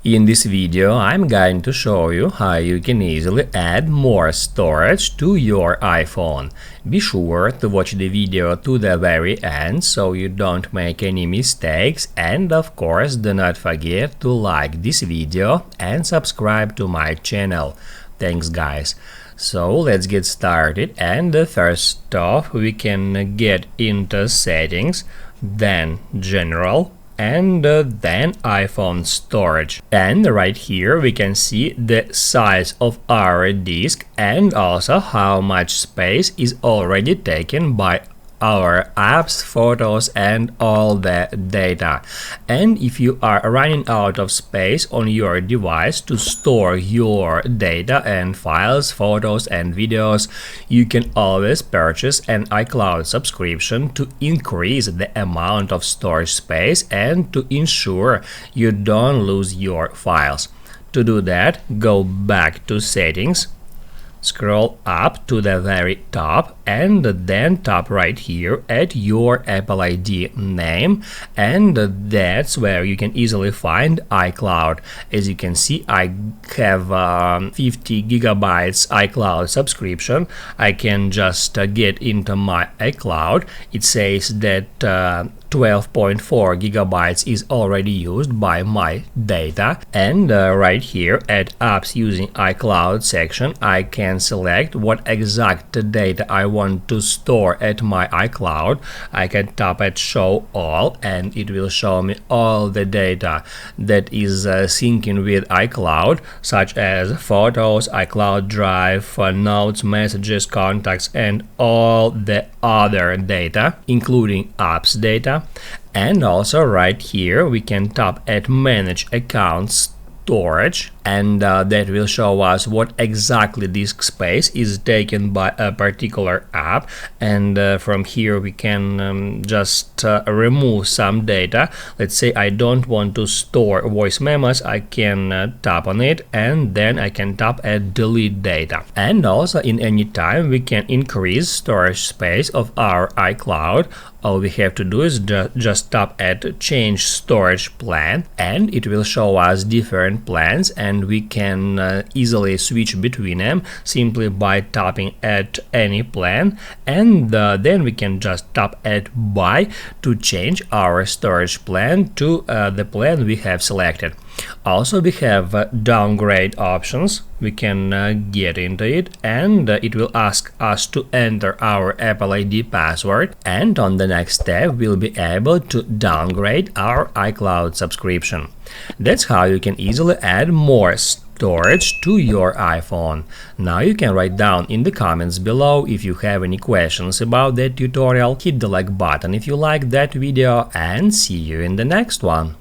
In this video, I'm going to show you how you can easily add more storage to your iPhone. Be sure to watch the video to the very end so you don't make any mistakes, and of course do not forget to like this video and subscribe to my channel. Thanks guys. So let's get started, and first off we can get into settings, then general, and then iPhone storage. And right here we can see the size of our disk and also how much space is already taken by our apps, photos, and all the data. And if you are running out of space on your device to store your data and files, photos and videos, you can always purchase an iCloud subscription to increase the amount of storage space and to ensure you don't lose your files. To do that, go back to settings, scroll up to the very top, and then tap right here at your Apple ID name, and that's where you can easily find iCloud. As you can see, I have 50 gigabytes iCloud subscription. I can just get into my iCloud. It says that 12.4 gigabytes is already used by my data, and right here at apps using iCloud section I can select what exact data I want to store at my iCloud. I can tap at show all and it will show me all the data that is syncing with iCloud, such as photos, iCloud Drive, notes, messages, contacts, and all the other data, including apps data. And also right here we can tap at manage accounts storage, and that will show us what exactly disk space is taken by a particular app. And from here we can just remove some data. Let's say I don't want to store voice memos. I can tap on it and then I can tap at delete data. And also in any time we can increase storage space of our iCloud. All we have to do is just tap at change storage plan, and it will show us different plans, and we can easily switch between them simply by tapping at any plan, and then we can just tap at buy to change our storage plan to the plan we have selected. Also we have downgrade options. We can get into it, and it will ask us to enter our Apple ID password, and on the next step we'll be able to downgrade our iCloud subscription. That's how you can easily add more storage to your iPhone. Now you can write down in the comments below if you have any questions about that tutorial. Hit the like button if you like that video, and see you in the next one.